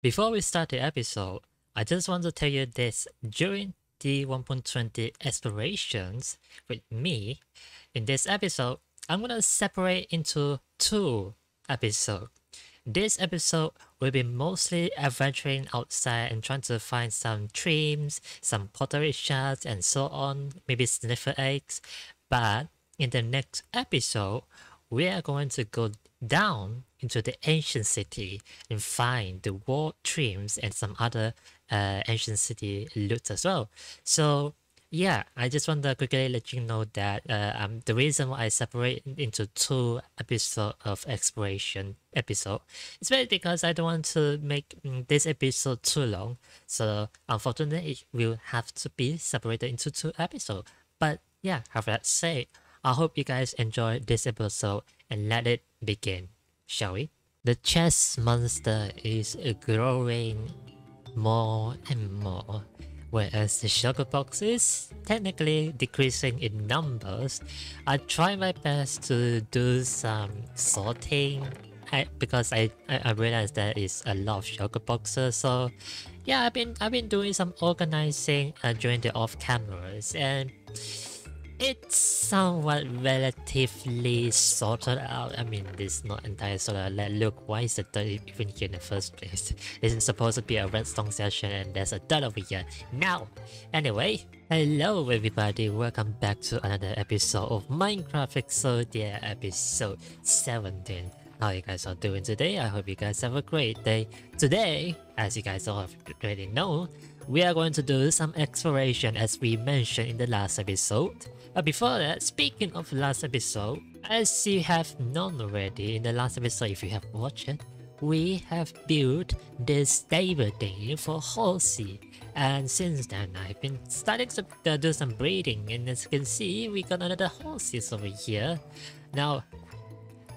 Before we start the episode, I just want to tell you this. During the 1.20 explorations with me, in this episode, I'm gonna separate into two episodes. This episode will be mostly adventuring outside and trying to find some dreams, some pottery shards, and so on, maybe sniffer eggs. But in the next episode, we are going to go down into the ancient city and find the world dreams and some other ancient city loot as well. So yeah, I just want to quickly let you know that the reason why I separate into two episodes of exploration episode is really because I don't want to make this episode too long. So unfortunately, it will have to be separated into two episodes. But yeah, have that said, I hope you guys enjoy this episode and let it begin, shall we? The chess monster is growing more and more, whereas the sugar box is technically decreasing in numbers. I try my best to do some sorting because I realized there is a lot of sugar boxes. So yeah, I've been doing some organizing during the off cameras, and it's somewhat relatively sorted out. I mean, this is not entirely sorted out. Like, look, why is the dirt even here in the first place? This is supposed to be a redstone session and there's a dirt over here. Now, anyway, hello everybody, welcome back to another episode of Minecraft EXODIA episode 17. How you guys are doing today? I hope you guys have a great day. Today, as you guys all already know, we are going to do some exploration as we mentioned in the last episode. But before that, speaking of last episode, as you have known already in the last episode, if you have watched it, we have built this stable thing for Halsey. And since then, I've been starting to do some breeding, and as you can see, we got another horses over here. Now,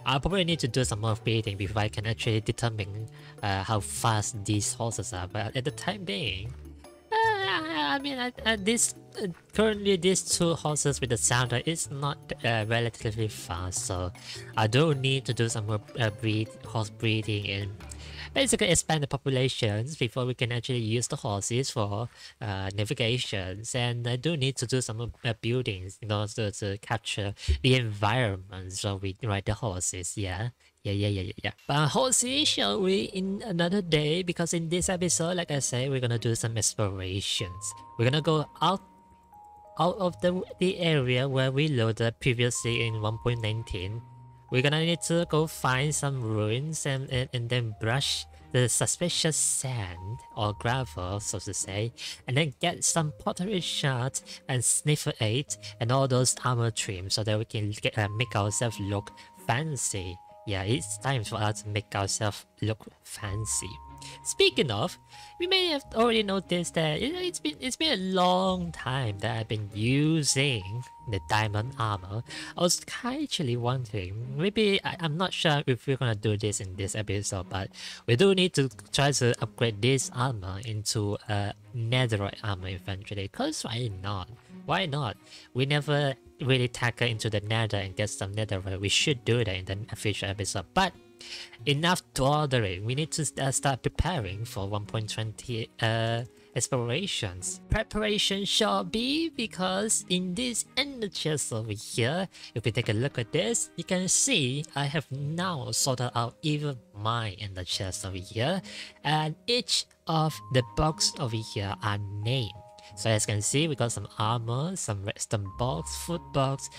I'll probably need to do some more breeding before I can actually determine how fast these horses are, but at the time being, I mean, currently these two horses with the sounder is not relatively fast, so I do need to do some more horse breeding and basically expand the populations before we can actually use the horses for navigations. And I do need to do some buildings in order to capture the environment so we ride the horses. Yeah. But horses shall we in another day, because in this episode, like I said, we're gonna do some explorations. We're gonna go out of the area where we loaded previously in 1.19. We're gonna need to go find some ruins and then brush the suspicious sand or gravel, so to say, and then get some pottery shards and sniffer 8 and all those armor trims so that we can make ourselves look fancy. Yeah, it's time for us to make ourselves look fancy. Speaking of, we may have already noticed that it's been a long time that I've been using the diamond armor. I was actually wondering, maybe I'm not sure if we're gonna do this in this episode, but we do need to try to upgrade this armor into a netherite armor eventually. Cause why not? Why not? We never really tackle into the nether and get some netherite. We should do that in the future episode, but enough dawdling. We need to start preparing for 1.20 explorations. Preparation shall be, because in this ender chest over here, if we take a look at this, you can see I have now sorted out even my ender chest over here, and each of the boxes over here are named. So as you can see, we got some armor, some redstone box, food box,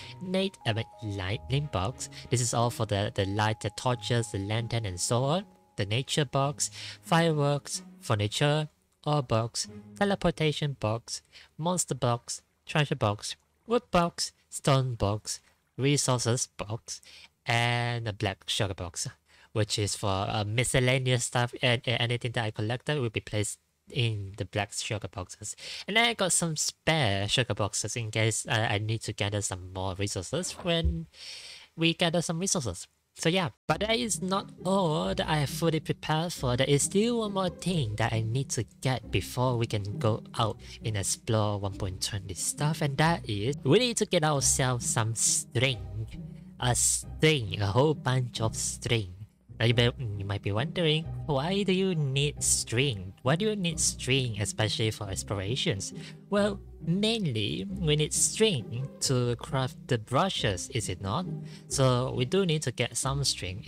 lightning box. This is all for the light, the torches, the lantern, and so on. The nature box, fireworks, furniture, ore box, teleportation box, monster box, treasure box, wood box, stone box, resources box, and a black sugar box, which is for miscellaneous stuff, and anything that I collected will be placed in the black sugar boxes. And then I got some spare sugar boxes in case I need to gather some more resources when we gather some resources. So yeah, but that is not all that I have fully prepared for. There is still one more thing that I need to get before we can go out and explore 1.20 stuff, and that is we need to get ourselves some string. A whole bunch of string. Now you might be wondering, why do you need string? Why do you need string, especially for explorations? Well, mainly we need string to craft the brushes, is it not? So we do need to get some string.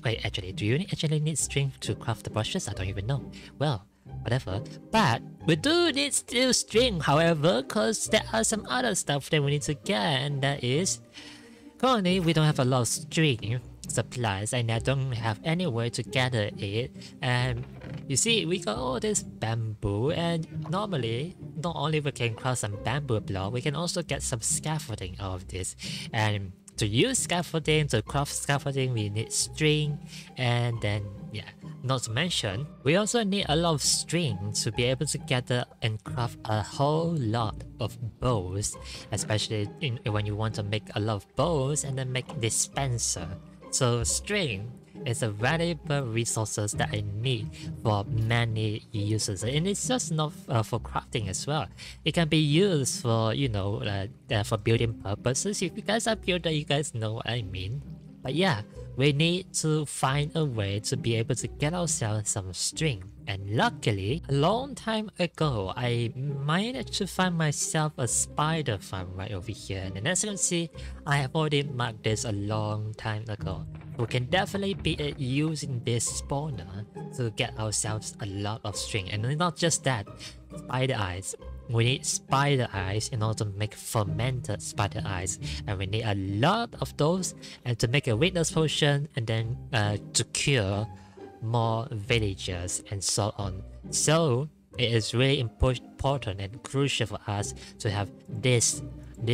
Wait, actually, do you actually need string to craft the brushes? I don't even know. Well, whatever. But we do need still string, however, because there are some other stuff that we need to get, and that is currently we don't have a lot of string supplies, and I don't have any way to gather it. And you see, we got all this bamboo, and normally not only we can craft some bamboo block, we can also get some scaffolding out of this. And to use scaffolding, to craft scaffolding, we need string, and then yeah, not to mention, we also need a lot of string to be able to gather and craft a whole lot of bows, especially when you want to make a lot of bows and then make dispenser. So string is a valuable resources that I need for many uses, and it's just not for crafting as well. It can be used for, you know, for building purposes. If you guys are builder, you guys know what I mean. But yeah, we need to find a way to be able to get ourselves some string. And luckily, a long time ago, I managed to find myself a spider farm right over here. And as you can see, I have already marked this a long time ago. We can definitely be using this spawner to get ourselves a lot of string. And not just that, spider eyes. We need spider eyes in order to make fermented spider eyes, and we need a lot of those, and to make a witness potion, and then to cure more villagers and so on. So it is really important and crucial for us to have this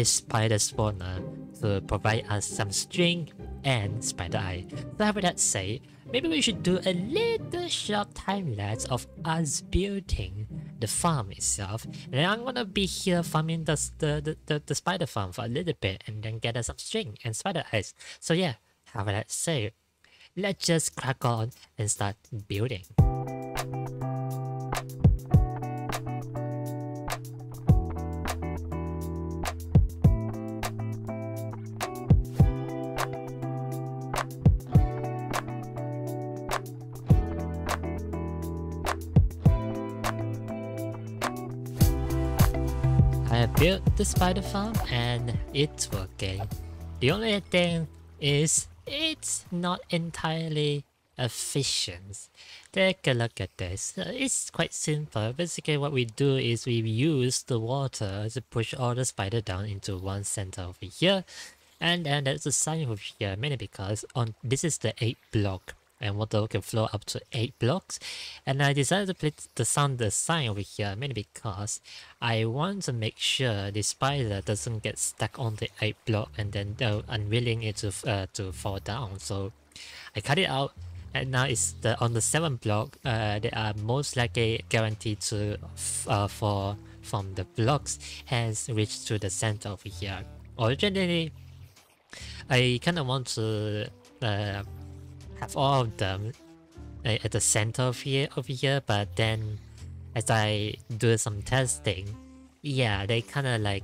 spider spawner to provide us some string and spider eye. So with that said, maybe we should do a little short time lapse of us building the farm itself. And I'm gonna be here farming the spider farm for a little bit, and then get us some string and spider eyes. So yeah, have that say, let's just crack on and start building. I built the spider farm and it's working. The only thing is it's not entirely efficient. Take a look at this. It's quite simple. Basically what we do is we use the water to push all the spider down into one center over here. And then there's a sign over here, mainly because this is the 8 block. And water can flow up to 8 blocks. And I decided to put the sign over here mainly because I want to make sure the spider doesn't get stuck on the 8 block and then unwilling it to fall down. So I cut it out, and now it's on the 7 block. They are most likely guaranteed to fall from the blocks, hence reach to the center over here. Originally, I kind of want to have all of them at the center of over here, but then as I do some testing, yeah, they kind of like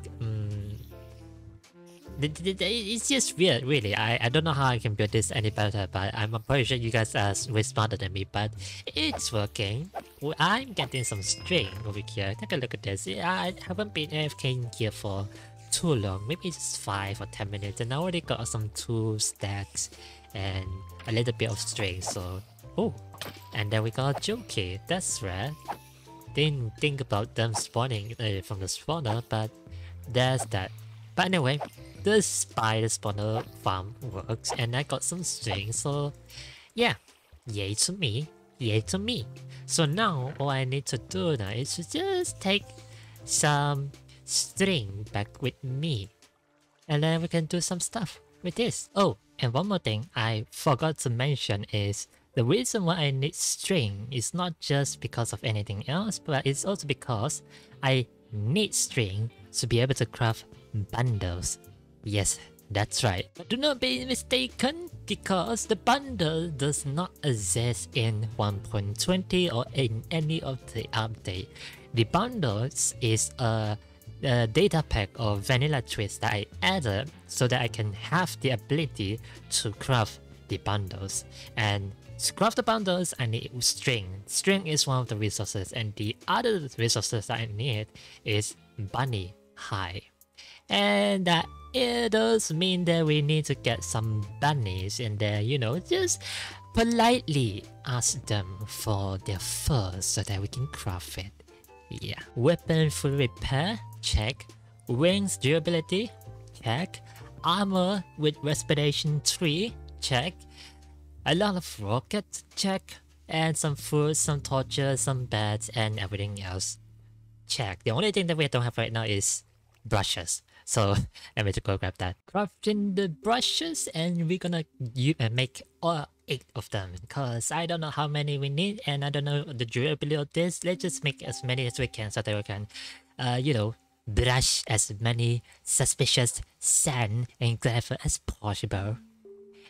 it's just weird, really. I don't know how I can build this any better, but I'm pretty sure you guys are way smarter than me, but it's working. I'm getting some string over here. Take a look at this. I haven't been AFK in here for too long, maybe just 5 or 10 minutes, and I already got some 2 stacks and a little bit of string. So oh, and then we got a Jokey. That's rare. Didn't think about them spawning from the spawner, but there's that. But anyway, the spider spawner farm works, and I got some string. So yeah, yay to me, yay to me. So now all I need to do now is to just take some string back with me, and then we can do some stuff with this. Oh, and one more thing I forgot to mention is the reason why I need string is not just because of anything else, but it's also because I need string to be able to craft bundles. Yes, that's right. But do not be mistaken, because the bundle does not exist in 1.20 or in any of the update. The bundles is a data pack of vanilla twists that I added so that I can have the ability to craft the bundles. And to craft the bundles, I need string. String is one of the resources, and the other resources that I need is bunny hide. And that it does mean that we need to get some bunnies and then, you know, just politely ask them for their fur so that we can craft it. Yeah. Weapon full repair, check. Wings durability, check. Armor with respiration 3, check. A lot of rockets, check. And some food, some torture, some beds, and everything else, check. The only thing that we don't have right now is brushes. So I'm going to go grab that. Crafting the brushes, and we're gonna make all 8 of them because I don't know how many we need and I don't know the durability of this. Let's just make as many as we can so that we can, you know, brush as many suspicious sand and gravel as possible.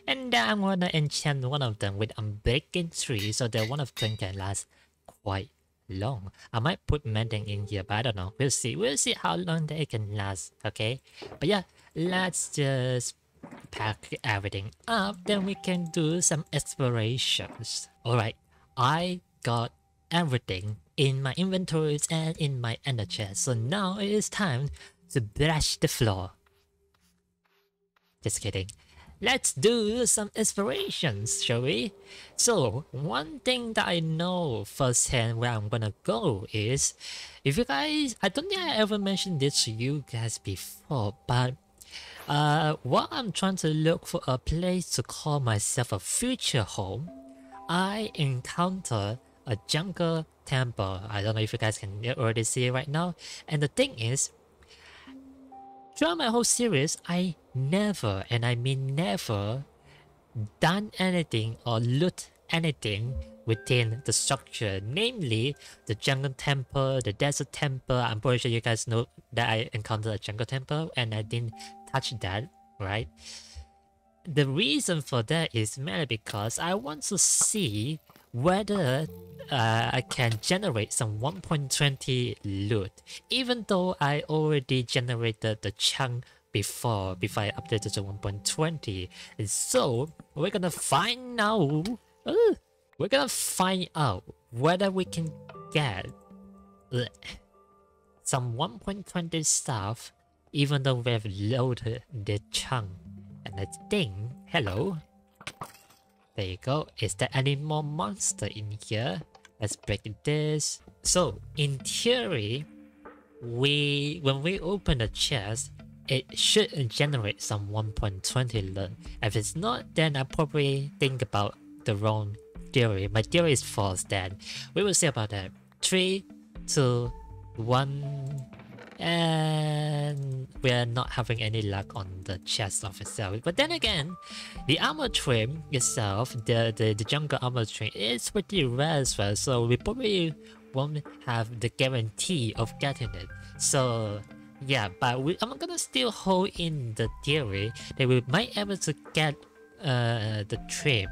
And then I'm gonna enchant one of them with Unbreaking 3 so that one of them can last quite long. I might put mending in here, but I don't know. We'll see. We'll see how long they can last. Okay. But yeah, let's just pack everything up. Then we can do some explorations. Alright. I got everything in my inventories and in my ender chest. So now it is time to brush the floor. Just kidding. Let's do some explorations, shall we? So, one thing that I know firsthand where I'm gonna go is, if you guys, I don't think I ever mentioned this to you guys before, but while I'm trying to look for a place to call myself a future home, I encounter a jungle temple. I don't know if you guys can already see it right now. And the thing is, throughout my whole series, I never, and I mean never, done anything or loot anything within the structure, namely the jungle temple, the desert temple. I'm pretty sure you guys know that I encountered a jungle temple and I didn't touch that, right? The reason for that is mainly because I want to see whether I can generate some 1.20 loot, even though I already generated the chunk before I updated to 1.20. And so we're gonna find out. We're gonna find out whether we can get some 1.20 stuff, even though we have loaded the chunk. And I think, hello. There you go. Is there any more monster in here? Let's break this. So, in theory, when we open the chest, it should generate some 1.20 loot. If it's not, then I probably think about the wrong theory. My theory is false then. We will see about that. 3, 2, 1... and we are not having any luck on the chest of itself. But then again, the armor trim itself, the jungle armor trim is pretty rare as well, so we probably won't have the guarantee of getting it. So yeah, but I'm gonna still hold in the theory that we might be able to get the trim.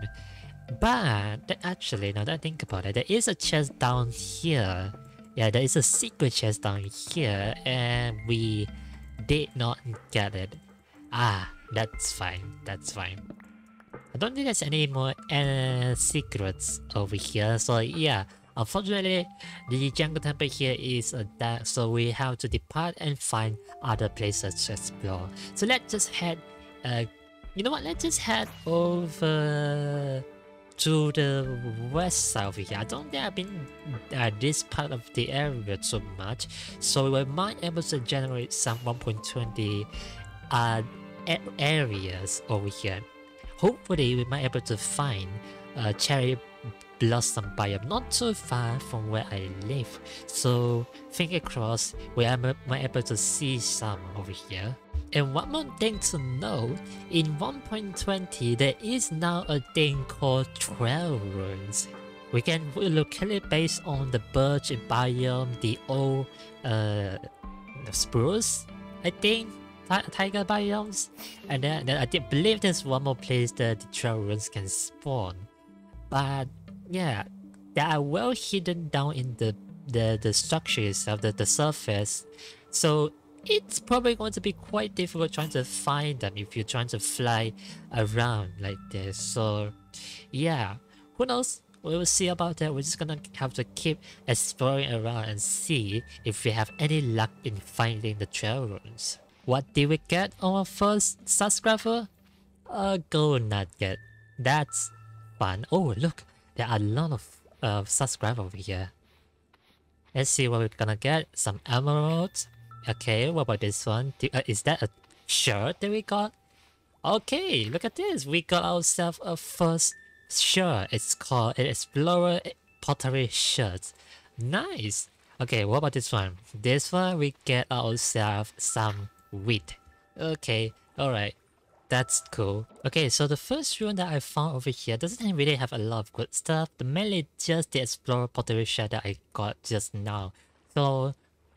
But actually, now that I think about it, there is a chest down here. Yeah, there is a secret chest down here and we did not get it. That's fine, that's fine. I don't think there's any more secrets over here, so yeah. Unfortunately, the jungle temple here is dark, so we have to depart and find other places to explore. So let's just head, you know what, let's just head over to the west side of here. I don't think I've been this part of the area so much, so we might be able to generate some 1.20 areas over here. Hopefully we might be able to find a cherry blossom biome not too far from where I live, so finger crossed we might be able to see some over here. And one more thing to note, in 1.20 there is now a thing called trail runes. We can locate it based on the birch biome, the old the spruce, I think, tiger biomes, and then I believe there's one more place that the trail runes can spawn. But yeah, they are well hidden down in the structure itself, the surface. So it's probably going to be quite difficult trying to find them if you're trying to fly around like this. So yeah, who knows? We will see about that. We're just gonna have to keep exploring around and see if we have any luck in finding the trail runes. What did we get on our first subscriber? A gold nugget. That's fun. Oh look, there are a lot of subscribers over here. Let's see what we're gonna get. Some emeralds. Okay, what about this one? Is that a shirt that we got? Okay, look at this. We got ourselves a first shirt. It's called an Explorer Pottery shirt. Nice. Okay, what about this one? This one we get ourselves some wheat. Okay, alright. That's cool. Okay, so the first rune that I found over here doesn't really have a lot of good stuff. The mainly just the Explorer Pottery shirt that I got just now. So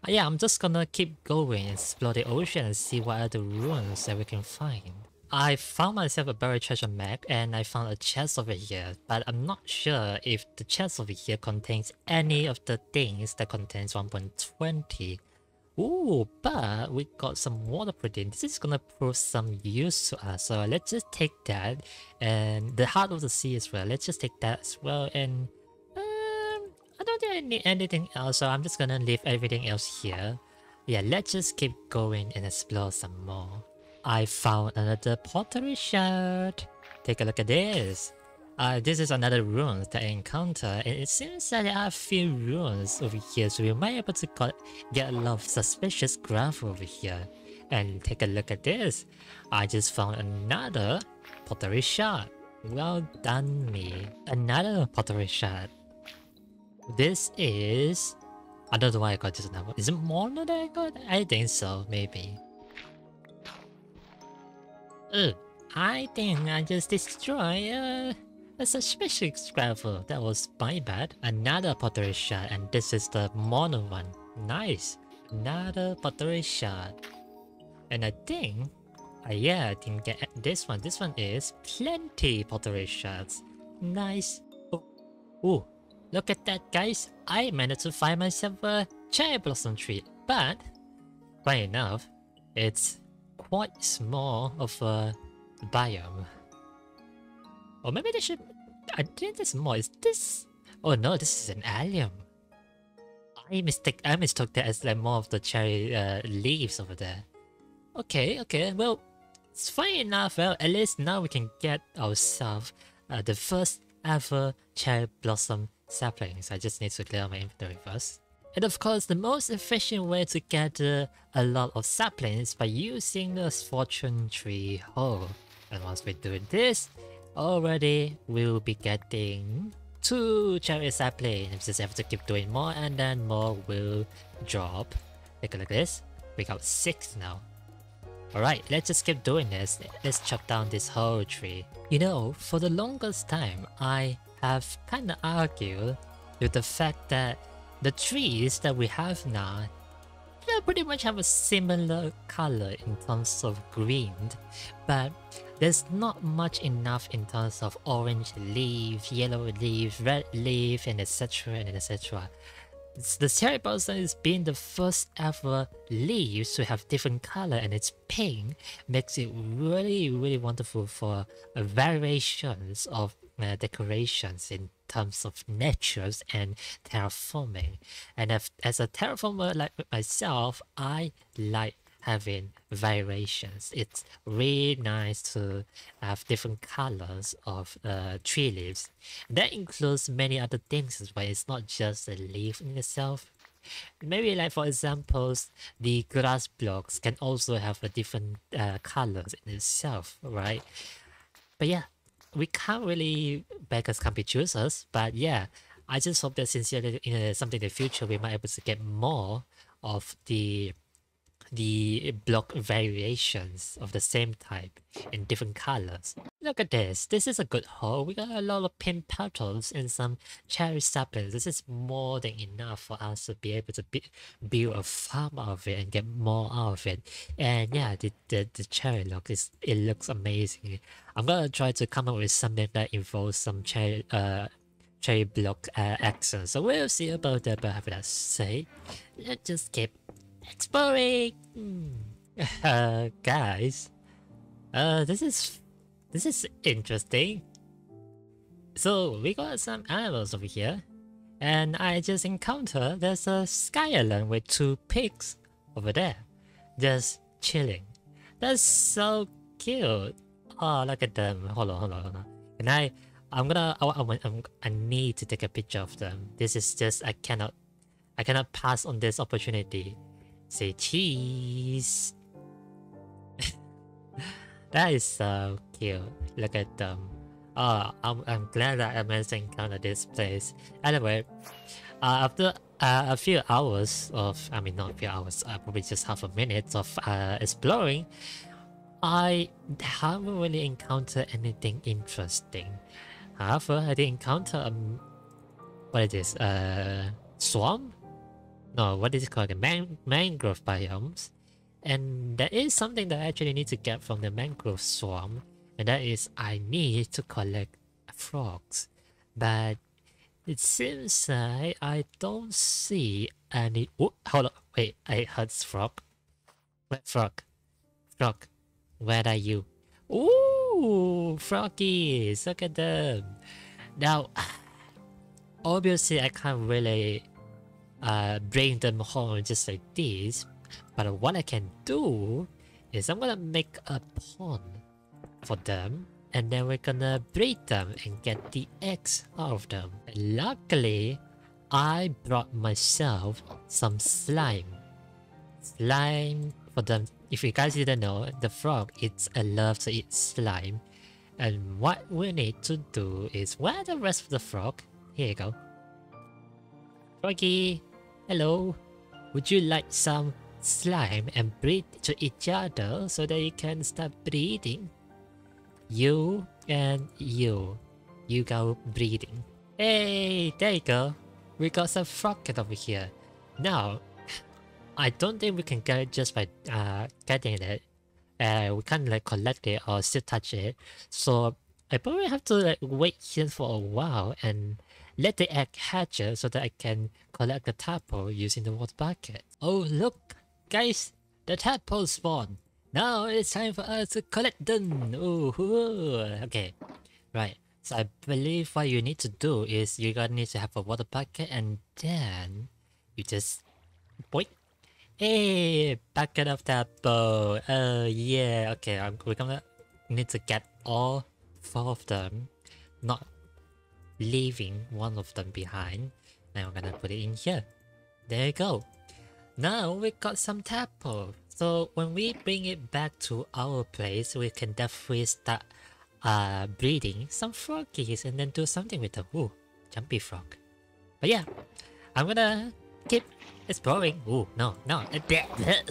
yeah, I'm just gonna keep going and explore the ocean and see what other runes that we can find. I found myself a buried treasure map and I found a chest over here, but I'm not sure if the chest over here contains any of the things that contains 1.20. Ooh, but we got some water protein. This is gonna prove some use to us, so let's just take that. And the heart of the sea as well, let's just take that as well. And I don't think I need anything else, so I'm just gonna leave everything else here. Yeah, let's just keep going and explore some more. I found another pottery shard. Take a look at this. This is another rune that I encountered, and it seems that there are a few runes over here, so we might be able to get a lot of suspicious graph over here. And take a look at this. I just found another pottery shard. Well done me. Another pottery shard. This is... I don't know why I got this number. Is it mono that I got? I think so, maybe. I think I just destroyed a suspicious gravel. That was my bad. Another pottery shard, and this is the mono one. Nice. Another pottery shard. And I think... yeah, I didn't get this one. This one is plenty pottery shards. Nice. Oh, look at that, guys. I managed to find myself a cherry blossom tree. But, funny enough, it's quite small of a biome. Or maybe they should... I think this more. Is this... Oh no, this is an allium. I mistook that as like more of the cherry leaves over there. Okay, well, it's fine enough. Well, at least now we can get ourselves the first ever cherry blossom saplings. I just need to clear my inventory first. And of course, the most efficient way to get a lot of saplings is by using the fortune tree hole. And once we do this, already we'll be getting 2 cherry saplings. We just have to keep doing more and then more will drop. Take a look at this. We got 6 now. Alright, let's just keep doing this. Let's chop down this whole tree. You know, for the longest time, I have kinda argued with the fact that the trees that we have now, they pretty much have a similar color in terms of green, but there's not much enough in terms of orange leaf, yellow leaf, red leaf, and etc. and etc. The cherry blossom is being the first ever leaves to have different color, and its pink makes it really wonderful for variations of decorations in terms of natures and terraforming. And as a terraformer like myself, I like having variations. It's really nice to have different colors of tree leaves. That includes many other things as well. It's not just a leaf in itself. Maybe like for examples, the grass blocks can also have a different colors in itself, right? But yeah, we can't really, beggars can't be choosers, but yeah, I just hope that sincerely in something in the future we might be able to get more of the block variations of the same type in different colors. Look at this. This is a good haul. We got a lot of pink petals and some cherry saplings. This is more than enough for us to be able to build a farm out of it and get more out of it. And yeah, the cherry it looks amazing. I'm gonna try to come up with something that involves some cherry block accents. So we'll see about that, but have that say. Let's just keep exploring. Guys, this is interesting. So we got some animals over here, and I just encountered there's a sky island with 2 pigs over there, just chilling. That's so cute. Oh, look at them. Hold on. And I need to take a picture of them. This is just, I cannot pass on this opportunity. Say cheese. That is so cute. Look at them. Oh, I'm glad that I managed to encounter this place. Anyway, after a few hours of, I mean not a few hours, probably just half a minute of exploring, I haven't really encountered anything interesting. However, I did encounter what is this? Swamp? No, what is it called? Mangrove biomes. And that is something that I actually need to get from the mangrove swamp, and that is I need to collect frogs. But it seems like I don't see any. Oh, hold on, wait, I heard frog. What frog? Frog, where are you? Ooh, froggies! Look at them. Now, obviously, I can't really bring them home just like this. But what I can do is I'm gonna make a pond for them, and then we're gonna breed them and get the eggs out of them. Luckily, I brought myself some slime. Slime for them. If you guys didn't know, the frog loves to eat slime. And what we need to do is, where are the rest of the frog? Here you go. Froggy, hello. Would you like some slime and breed to each other so that you can start breeding? You and you go breeding. Hey, there you go. We got some frog over here. Now, I don't think we can get it just by getting it. We can't like collect it or still touch it. So I probably have to like wait here for a while and let the egg hatch so that I can collect the tadpole using the water bucket. Oh look, guys, the tadpole spawned. Now it's time for us to collect them. Ooh, okay, right. So I believe what you need to do is you're gonna need to have a water bucket, and then you just boink. Hey, bucket of tadpole. Oh yeah. Okay, we're gonna need to get all 4 of them, not leaving one of them behind. Now we're gonna put it in here. There you go. Now we got some tadpole. So when we bring it back to our place, we can definitely start breeding some froggies and then do something with them. Ooh, jumpy frog. But yeah, I'm gonna keep exploring. Ooh, no.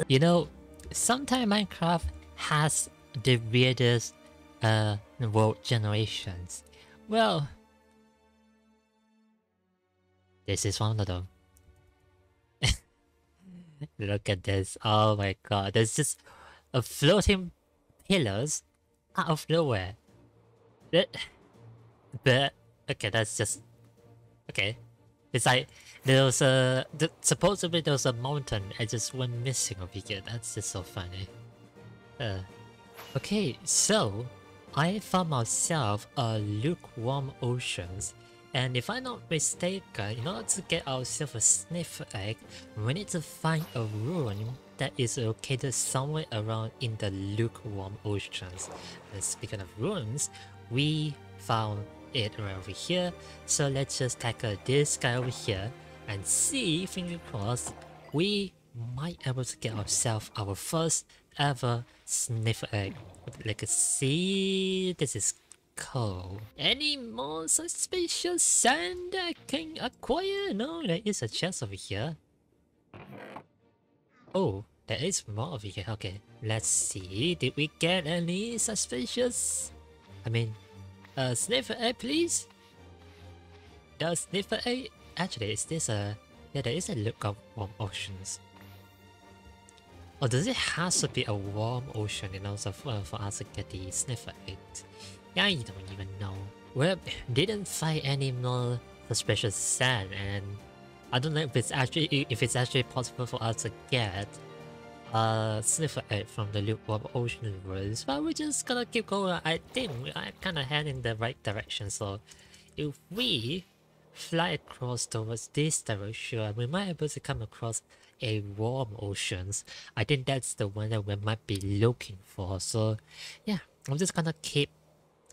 You know, sometimes Minecraft has the weirdest world generations. Well, this is one of them. Look at this. Oh my god. There's just a floating pillars out of nowhere. But okay, that's just okay. It's like supposedly there was a mountain I just went missing over here. That's just so funny. Okay, so I found myself a lukewarm oceans. And if I'm not mistaken, in order to get ourselves a sniffer egg, we need to find a ruin that is located somewhere around in the lukewarm oceans. And speaking of ruins, we found it right over here. So let's just tackle this guy over here and see, fingers crossed, we might be able to get ourselves our first ever sniffer egg. Let's see, this is cool. Any more suspicious sand I can acquire? No, there is a chest over here. Oh, there is more over here. Okay, let's see. Did we get any suspicious? I mean, sniffer egg, please. The sniffer egg. Actually, is this a? Yeah, there is a look of warm oceans. Or does it have to be a warm ocean in order for us to get the sniffer eggs? I don't even know. Well, didn't find any more suspicious sand, and I don't know if it's actually possible for us to get sniffer egg from the lukewarm ocean ruins, but we're just gonna keep going. I think I'm kinda heading in the right direction, so if we fly across towards this direction, we might be able to come across a warm oceans. I think that's the one that we might be looking for. So yeah, I'm just gonna keep.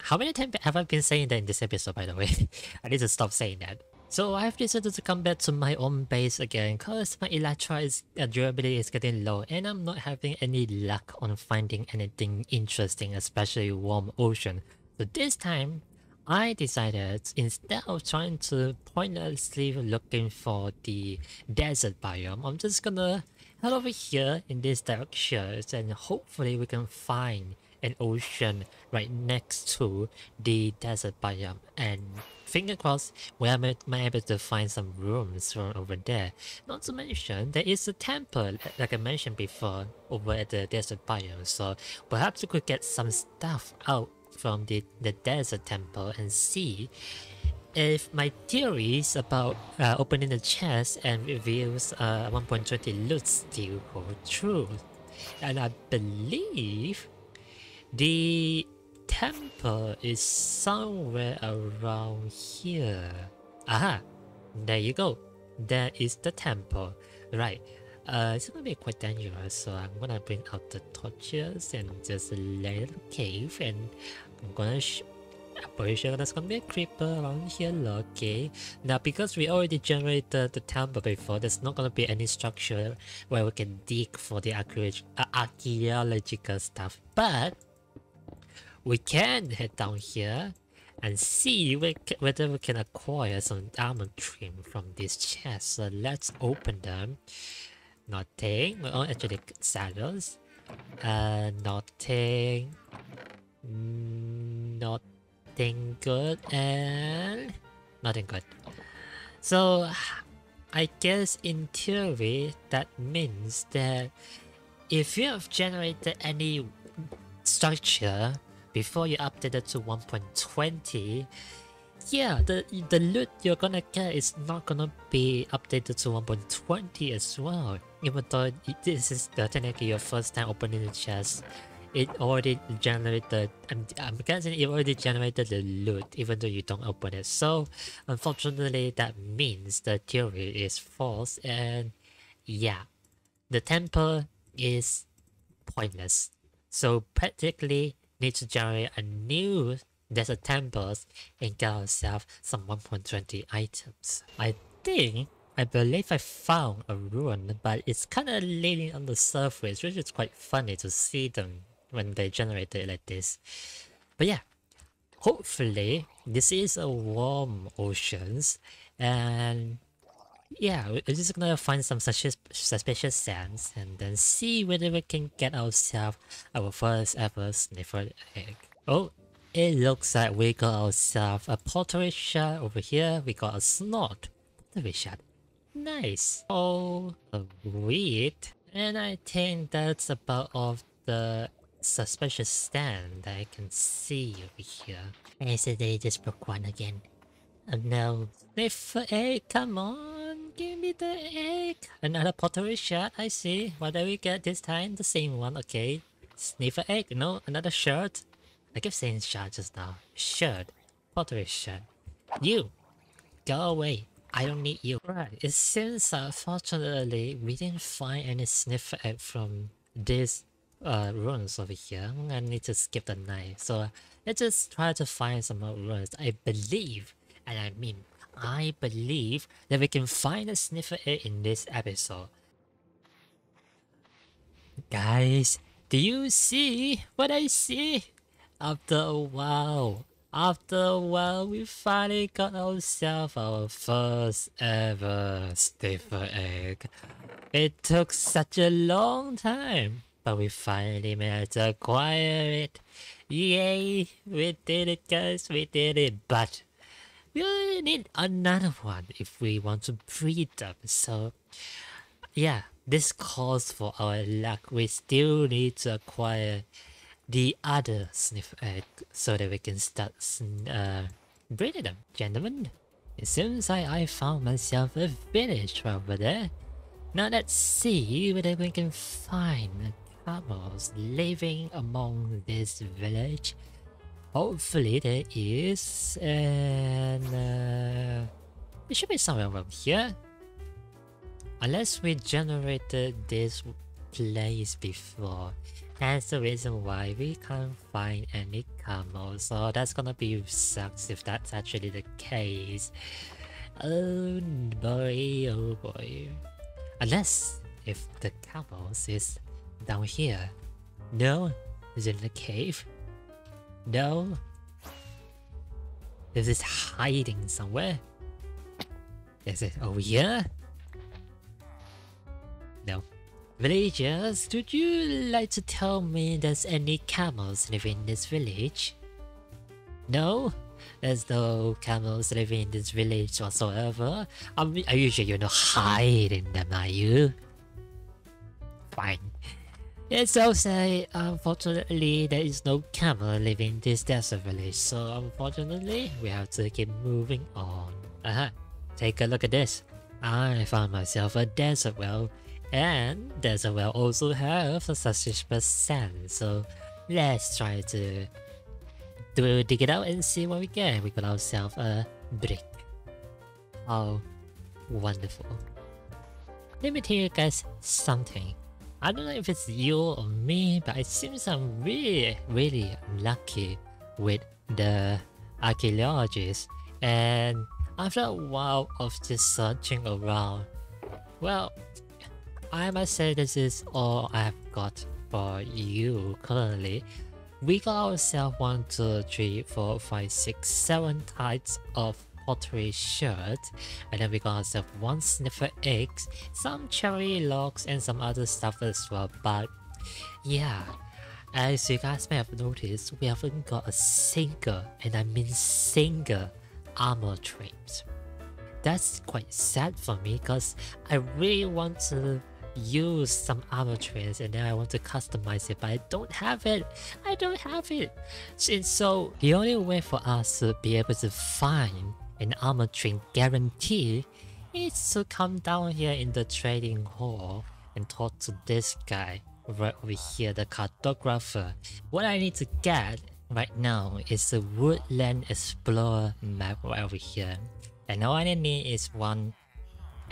How many times have I been saying that in this episode, by the way? I need to stop saying that. So I've decided to come back to my own base again because my Elytra durability is getting low and I'm not having any luck on finding anything interesting, especially warm ocean. So this time, I decided instead of trying to pointlessly looking for the desert biome, I'm just gonna head over here in this direction and hopefully we can find an ocean right next to the desert biome, and finger crossed we might able to find some rooms from over there. Not to mention there is a temple like I mentioned before over at the desert biome, so perhaps we could get some stuff out from the desert temple and see if my theories about opening the chest and reveals 1.20 loot still hold true. And I believe the temple is somewhere around here. Aha! There you go. There is the temple. Right. It's gonna be quite dangerous, so I'm gonna bring out the torches and just a little cave, and I'm gonna I'm pretty sure there's gonna be a creeper around here, okay? Now, because we already generated the temple before, there's not gonna be any structure where we can dig for the archaeological stuff, but we can head down here and see whether we can acquire some armor trim from this chest. So let's open them. Nothing. Oh, actually, saddles. Nothing. Nothing good, and nothing good. So I guess in theory that means that if you have generated any structure before you update it to 1.20, yeah, the loot you're gonna get is not gonna be updated to 1.20 as well. Even though this is technically your first time opening the chest, it already generated, I'm guessing it already generated the loot even though you don't open it. So unfortunately that means the theory is false, and yeah, the temple is pointless. So practically need to generate a new desert temples and get ourselves some 1.20 items. I believe I found a ruin, but it's kinda leaning on the surface, which is quite funny to see them when they generate it like this. But yeah, hopefully this is a warm oceans, and yeah, we're just gonna find some suspicious sands and then see whether we can get ourselves our first ever sniffer egg. Oh, it looks like we got ourselves a pottery shard over here. We got a snot pottery shard. Nice. Oh, a weed. And I think that's about all of the suspicious stand that I can see over here. I said they just broke one again. Oh no. Sniffer egg, come on, give me the egg. Another pottery shard, I see. What do we get this time? The same one, okay. Sniffer egg, no, another shirt. I kept saying shard just now. Shirt. Pottery shard. You! Go away. I don't need you. Right, it seems unfortunately we didn't find any sniffer egg from this ruins over here. I need to skip the night. So let's just try to find some more ruins. I believe, and I mean I believe, that we can find a sniffer egg in this episode. Guys, do you see what I see? After a while, we finally got ourselves our first ever sniffer egg. It took such a long time, but we finally managed to acquire it. Yay, we did it guys, we did it, but we only need another one if we want to breed them. So yeah, this calls for our luck. We still need to acquire the other sniff egg so that we can start breeding them. Gentlemen, It seems like I found myself a village over there. Now let's see whether we can find camels living among this village. Hopefully there is, and it should be somewhere around here. Unless we generated this place before. That's the reason why we can't find any camels. So that's gonna be sucks if that's actually the case. Oh boy, oh boy. Unless if the camels is down here. No, is it in the cave? No. Is it hiding somewhere? Is it over here? No. Villagers, would you like to tell me there's any camels living in this village? No? There's no camels living in this village whatsoever? Are you sure you're not hiding them, are you? Fine. It's also, unfortunately, there is no camel living in this desert village, so unfortunately, we have to keep moving on. Take a look at this. I found myself a desert well, and desert well also have a suspicious scent, so let's try to dig it out and see what we get. We got ourselves a brick. Oh, wonderful. Let me tell you guys something. I don't know if it's you or me, but it seems I'm really unlucky with the archaeologists. And after a while of just searching around, well, I must say this is all I've got for you currently. We got ourselves 1, 2, 3, 4, 5, 6, 7 types of pottery shirt, and then we got ourselves 1 sniffer eggs, some cherry logs, and some other stuff as well. But yeah, as you guys may have noticed, we haven't got a single, and I mean single, armor trims. That's quite sad for me because I really want to use some armor trims and then I want to customize it, but I don't have it. And so the only way for us to be able to find an armor trim guarantee is to come down here in the trading hall and talk to this guy right over here, the cartographer. What I need to get right now is the Woodland Explorer map right over here, and all I need is 1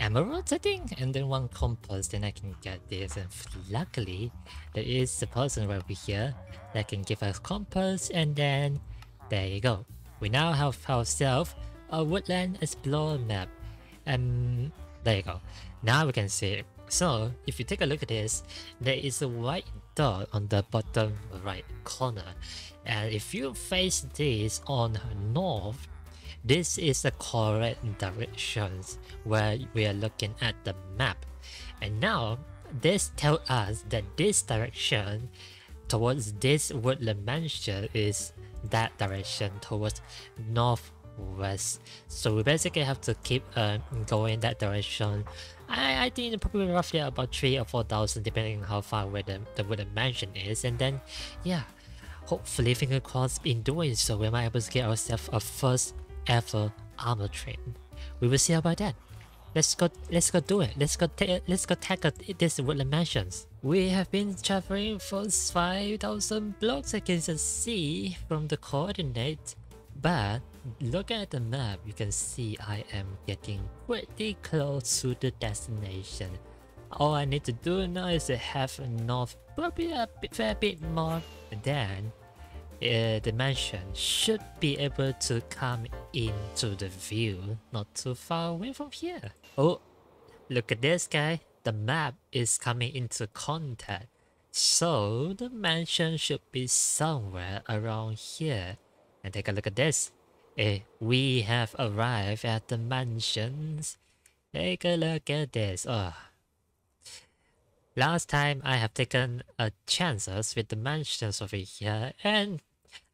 emerald, I think, and then 1 compass, then I can get this. And luckily there is a person right over here that can give us compass, and then there you go. We now have ourselves a Woodland Explorer map, and there you go. Now we can see it. So if you take a look at this, there is a white dot on the bottom right corner, and if you face this on north, this is the correct directions where we are looking at the map. And now this tells us that this direction towards this woodland mansion is that direction towards northwest. So we basically have to keep going that direction. I think probably roughly about 3,000 or 4,000 depending on how far away the woodland mansion is. And then yeah, hopefully, finger crossed, in doing so we might be able to get ourselves a first ever armor trim. We will see about that. Let's go do it. Let's go tackle this woodland mansions. We have been traveling for 5,000 blocks, I can see from the coordinate, but looking at the map, you can see I am getting pretty close to the destination. All I need to do now is to have north, probably a fair bit more, than the mansion should be able to come into the view not too far away from here. Oh, look at this guy. The map is coming into contact, so the mansion should be somewhere around here. And take a look at this. We have arrived at the mansions. Take a look at this. Last time I have taken chances with the mansions over here, and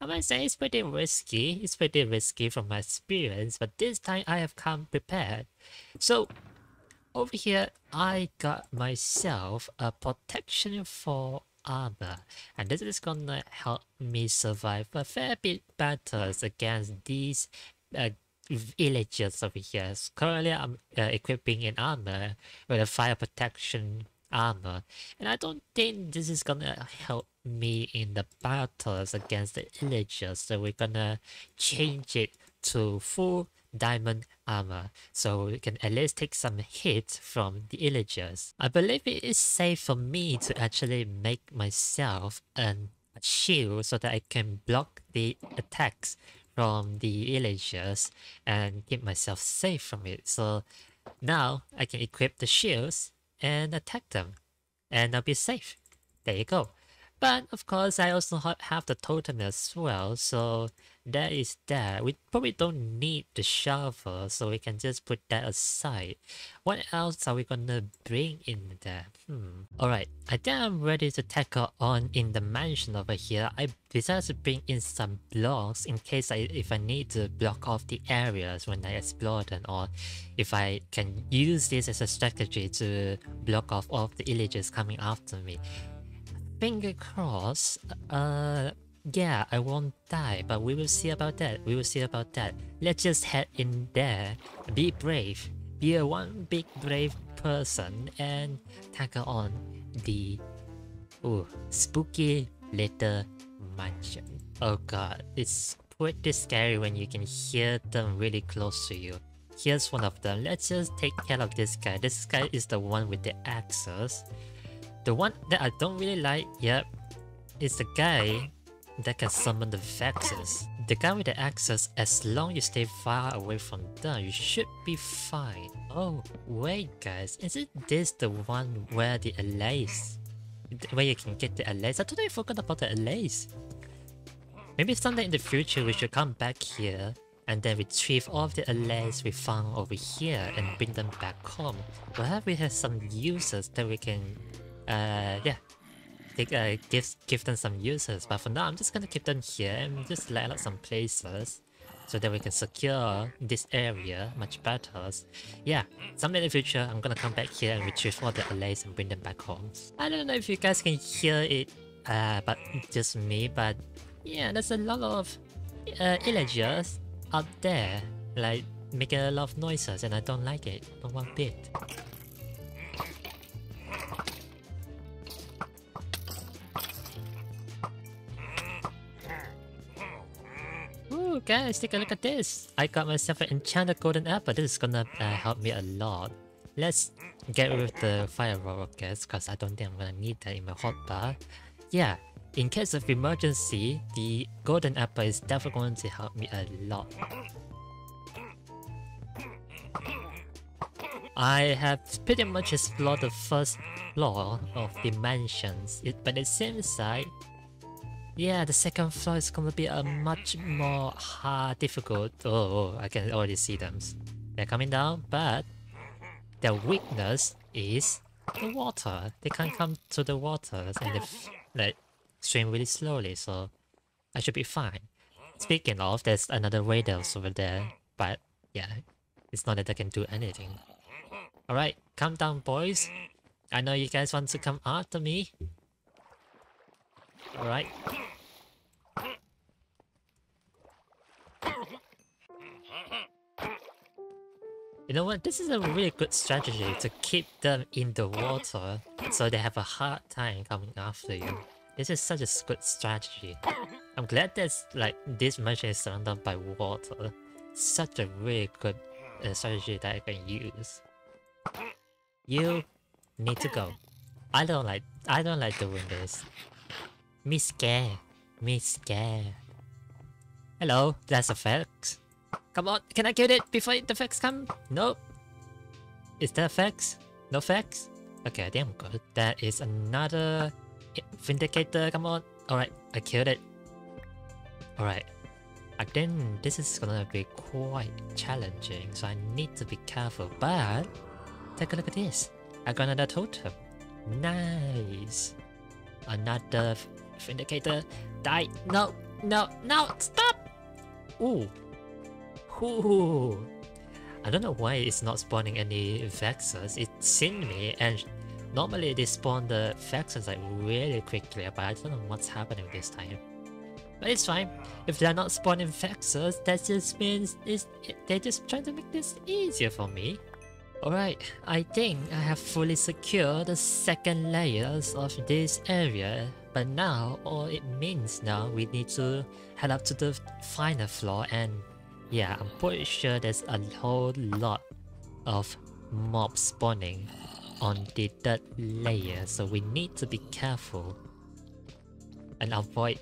I might say it's pretty risky. It's pretty risky from my experience, but this time I have come prepared. So over here, I got myself a protection for armor, and this is gonna help me survive a fair bit better against these villagers over here. So currently, I'm equipping an armor with a fire protection armor, and I don't think this is gonna help me in the battles against the villagers. So we're gonna change it to full diamond armor, so we can at least take some hits from the villagers. I believe it is safe for me to actually make myself a shield so that I can block the attacks from the villagers and keep myself safe from it. So now I can equip the shields and attack them, and I'll be safe. There you go. But of course, I also have the totem as well, so that is that. We probably don't need the shovel, so we can just put that aside. What else are we gonna bring in there? Alright, I think I'm ready to tackle on in the mansion over here. I decided to bring in some blocks in case if I need to block off the areas when I explore them, or if I can use this as a strategy to block off all of the villagers coming after me. Finger crossed, yeah, I won't die, but we will see about that. We will see about that. Let's just head in there, be brave, be a one big brave person, and tackle on the spooky little mansion. Oh god, it's pretty scary when you can hear them really close to you. Here's one of them. Let's just take care of this guy. This guy is the one with the axes. The one that I don't really like, yep, is the guy that can summon the vexes. The guy with the axes, as long as you stay far away from them, you should be fine. Oh, wait guys, isn't this the one where the allays? Where you can get the allays? I totally forgot about the allays. Maybe someday in the future we should come back here and then retrieve all of the allays we found over here and bring them back home. Perhaps we have some uses that we can yeah, give them some uses, but for now I'm just gonna keep them here and just light out some places so that we can secure this area much better. Yeah, someday in the future I'm gonna come back here and retrieve all the allays and bring them back home. I don't know if you guys can hear it, but just me, but yeah, there's a lot of villagers out there, like making a lot of noises, and I don't like it, not one bit. Ooh, guys, take a look at this! I got myself an enchanted golden apple. This is gonna help me a lot. Let's get rid of the fire rockets, because I don't think I'm gonna need that in my hotbar. Yeah, in case of emergency, the golden apple is definitely going to help me a lot. I have pretty much explored the first floor of the mansions, but it seems like, yeah, the second floor is gonna be a much more difficult. Oh, I can already see them. They're coming down, but their weakness is the water. They can't come to the water, and they swim really slowly, so I should be fine. Speaking of, there's another raiders over there, but yeah, it's not that I can do anything. Alright, calm down boys. I know you guys want to come after me. Alright. You know what, this is a really good strategy to keep them in the water so they have a hard time coming after you. This is such a good strategy. I'm glad that this mansion is surrounded by water. Such a really good strategy that I can use. You need to go. I don't like doing this. Me scared. Hello, that's a fax. Come on, can I kill it before the fax come? Nope. Is that fax? No fax? Okay, I think I'm good. That is another vindicator, come on. Alright, I killed it. Alright. I think this is gonna be quite challenging, so I need to be careful, but take a look at this. I got another totem. Nice. Another vindicator. Die. No, stop! Ooh. Ooh. I don't know why it's not spawning any vexers. It's seen me, and normally they spawn the vexers really quickly, but I don't know what's happening this time. But it's fine. If they're not spawning vexers, that just means they're just trying to make this easier for me. Alright, I think I have fully secured the second layers of this area, but now all it means now we need to head up to the final floor, and yeah, I'm pretty sure there's a whole lot of mobs spawning on the third layer, so we need to be careful and avoid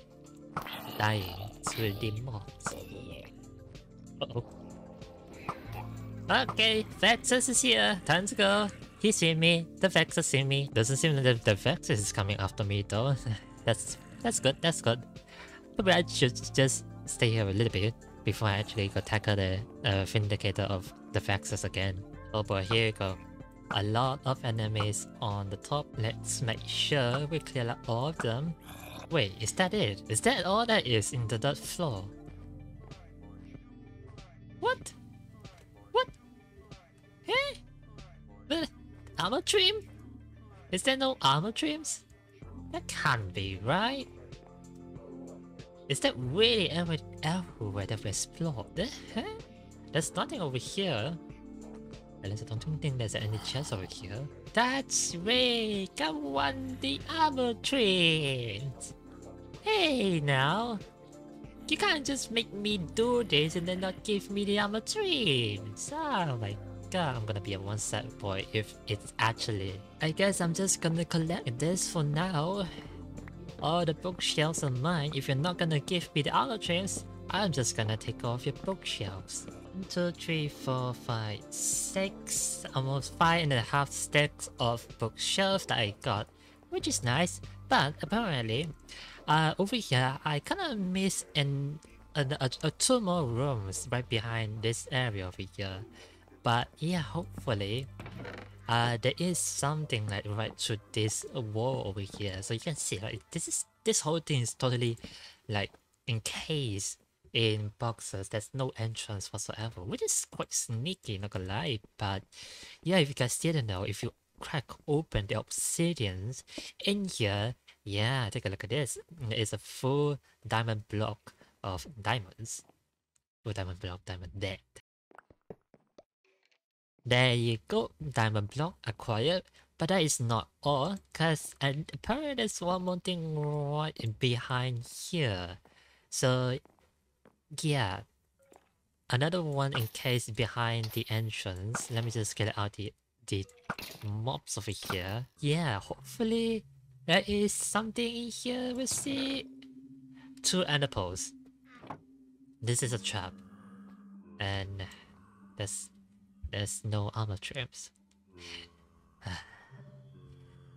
dying to the mobs. Uh-oh. Okay, Vexus is here. Time to go. He's seeing me. The Vexus seeing me. Doesn't seem that the Vexus is coming after me though. That's good. That's good. Maybe I should just stay here a little bit before I actually go tackle the Vindicator of the Vexus again. Oh boy, here we go. A lot of enemies on the top. Let's make sure we clear out all of them. Wait, is that it? Is that all that is in the third floor? What? What? Eh? The armor trim? Is there no armor trims? That can't be right. Is that really everywhere that we explored? The heck? There's nothing over here. At least I don't think there's any chest over here. That's right! Come on, the armor trims! Hey now! You can't just make me do this and then not give me the armor trims! Oh my god, I'm gonna be a one sad boy if it's actually... I guess I'm just gonna collect this for now. All the bookshelves are mine. If you're not gonna give me the armor trims, I'm just gonna take off your bookshelves. 1, 2, 3, 4, 5, 6, almost 5.5 stacks of bookshelves that I got, which is nice. But apparently, over here I kinda miss two more rooms right behind this area over here. But yeah, hopefully, there is something like right through this wall over here. So you can see like this whole thing is totally like encased in boxes. There's no entrance whatsoever, which is quite sneaky, not gonna lie. But yeah, if you guys didn't know, if you crack open the obsidians in here, yeah, take a look at this. It's a full diamond block of diamonds. Full diamond block, diamond dead. There you go, diamond block acquired. But that is not all, cause apparently there's one more thing right behind here. So yeah, another one encased behind the entrance. Let me just get out the mobs over here. Yeah, hopefully there is something in here. We'll see. 2 ender pearls. This is a trap, and there's no armor trims.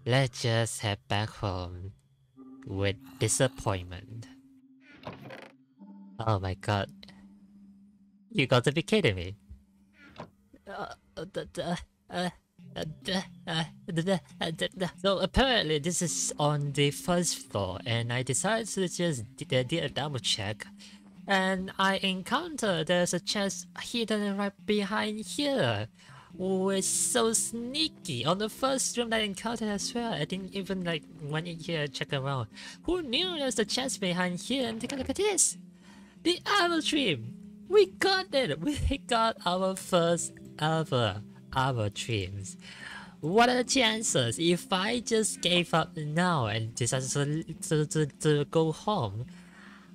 Let's just head back home with disappointment. Oh my god. You got to be kidding me. So apparently this is on the first floor, and I decided to just did a double check, and I encountered there's a chest hidden right behind here. Oh, it's so sneaky. On the first room that I encountered as well, I didn't even like went in here and check around. Who knew there's a chest behind here? And take a look at this. The armor trim! We got it! We got our first ever armor trims. What are the chances if I just gave up now and decided to go home?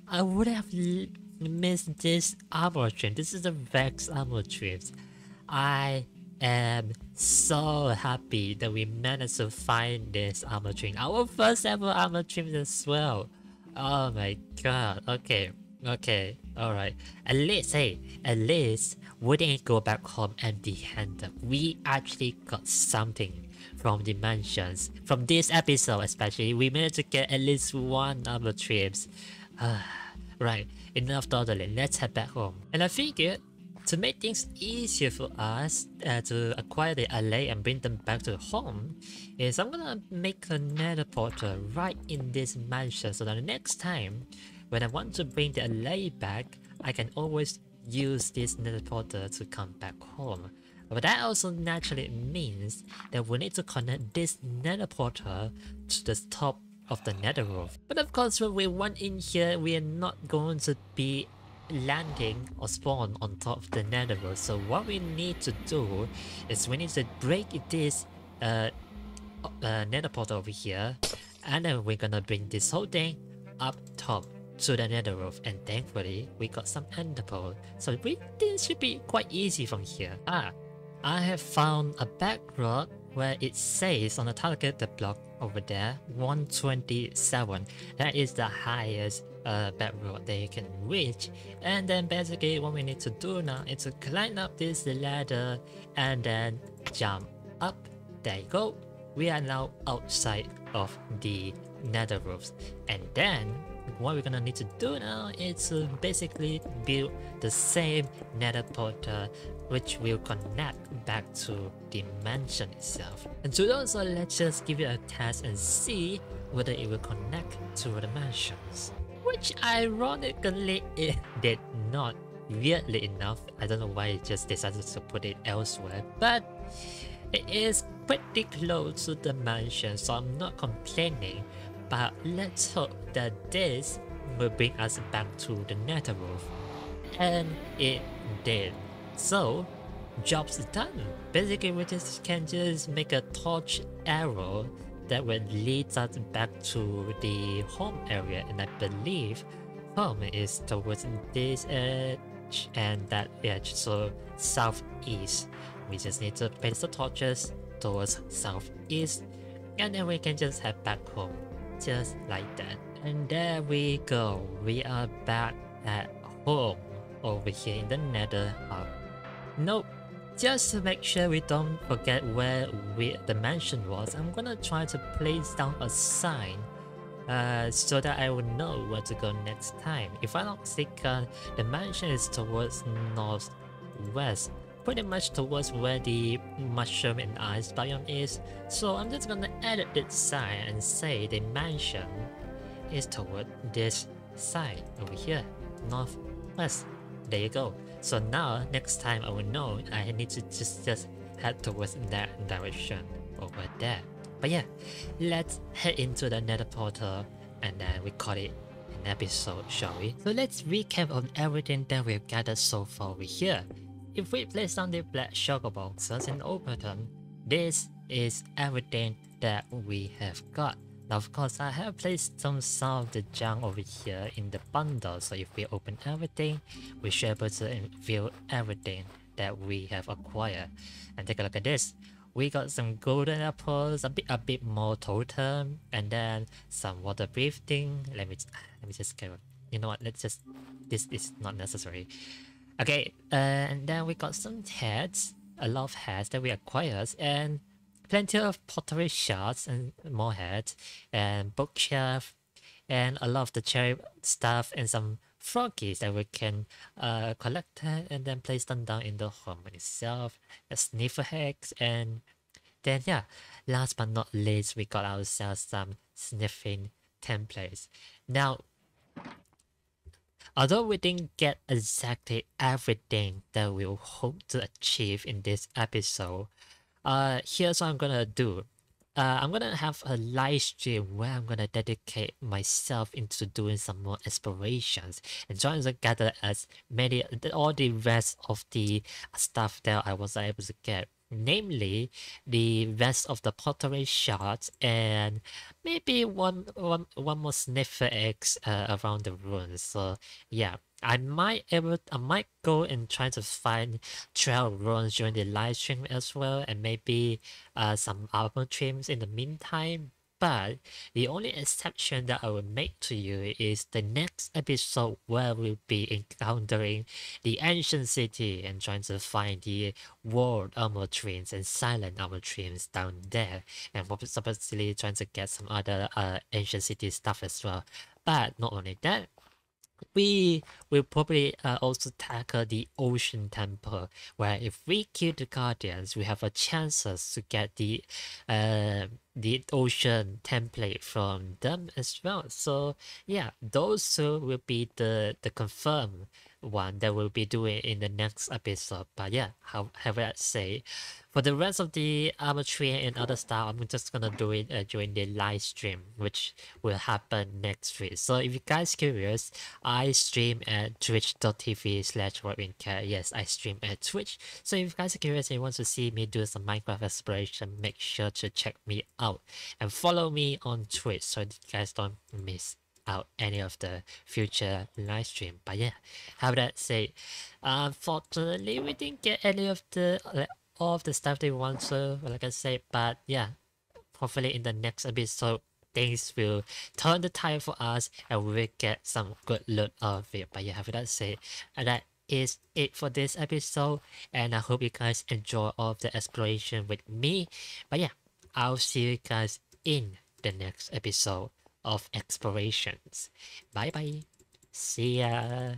I would have missed this armor trim. This is the Vex armor trims. I am so happy that we managed to find this armor trim. Our first ever armor trim as well. Oh my god. Okay, alright. At least, hey, at least we didn't go back home empty-handed. We actually got something from the mansions. From this episode especially, we managed to get at least 1 armor trims. Right, enough dawdling, let's head back home. And I figured, to make things easier for us to acquire the allay and bring them back to home, is I'm gonna make a nether portal right in this mansion so that the next time when I want to bring the allay back, I can always use this nether portal to come back home. But that also naturally means that we need to connect this nether portal to the top of the nether roof. But of course, when we went in here, we are not going to be landing or spawn on top of the nether roof. So what we need to do is we need to break this nether portal over here, and then we're gonna bring this whole thing up top to the nether roof, and thankfully we got some ender pearl, so this should be quite easy from here. I have found a back road where it says on the target the block over there 127. That is the highest back road that you can reach, and then basically what we need to do now is to climb up this ladder and then jump up. There you go. We are now outside of the nether roofs, and then what we're gonna need to do now is to basically build the same nether portal which will connect back to the mansion itself. And to do so, let's just give it a test and see whether it will connect to the mansions, which ironically it did not. Weirdly enough, I don't know why it just decided to put it elsewhere, but it is pretty close to the mansion, so I'm not complaining, but let's hope that this will bring us back to the nether roof. And it did. So, job's done. Basically, we just can just make a torch arrow that will lead us back to the home area, and I believe home is towards this edge and that edge, so southeast. We just need to place the torches towards southeast, and then we can just head back home, just like that. And there we go, we are back at home over here in the nether hub. Nope, just to make sure we don't forget where the mansion was, I'm gonna try to place down a sign so that I will know where to go next time. If I'm not mistaken, the mansion is towards northwest, pretty much towards where the mushroom and ice biome is. So I'm just gonna edit this sign and say the mansion is toward this side over here, northwest. There you go. So now next time I will know I need to just head towards that direction over there. But yeah, let's head into the nether portal and then we call it an episode, shall we? So let's recap on everything that we've gathered so far over here. If we place down the black sugar boxes and open them, this is everything that we have got. Now of course I have placed some of the junk over here in the bundle, so if we open everything, we should be able to view everything that we have acquired. And take a look at this. We got some golden apples, a bit more totem, and then some water breathing. Let me just get, you know what, let's just, this is not necessary. Okay, and then we got some heads, a lot of heads that we acquired, and plenty of pottery shards and more heads, and bookshelf, and a lot of the cherry stuff, and some froggies that we can collect and then place them down in the home itself, a sniffer eggs, and then yeah, last but not least, we got ourselves some sniffing templates. Now, although we didn't get exactly everything that we hope to achieve in this episode, here's what I'm gonna do. I'm gonna have a live stream where I'm gonna dedicate myself into doing some more explorations and trying to gather as many, all the rest of the stuff that I was able to get. Namely, the rest of the pottery shards and maybe one more sniffer eggs around the ruins. So yeah, I might go and try to find trail runs during the live stream as well, and maybe some album trims in the meantime. But the only exception that I will make to you is the next episode where we'll be encountering the ancient city and trying to find the world armor trims and silent armor trims down there, and supposedly trying to get some other ancient city stuff as well. But not only that, we will probably also tackle the ocean temple, where if we kill the guardians, we have a chances to get the ocean template from them as well. So yeah, those two will be the confirmed one that we'll be doing in the next episode. But yeah, however I say, for the rest of the armor tree and other stuff, I'm just gonna do it during the live stream, which will happen next week. So if you guys curious, I stream at twitch.tv/WhiteWingCat. Yes, I stream at Twitch. So if you guys are curious and you want to see me do some Minecraft exploration, make sure to check me out and follow me on Twitch so that you guys don't miss out any of the future live stream. But yeah, how that say, unfortunately we didn't get any of the all of the stuff they want to, like I say. But yeah, hopefully in the next episode things will turn the tide for us and we will get some good loot of it. But yeah, with that said, and that is it for this episode, and I hope you guys enjoy all of the exploration with me. But yeah, I'll see you guys in the next episode of explorations. Bye bye. See ya.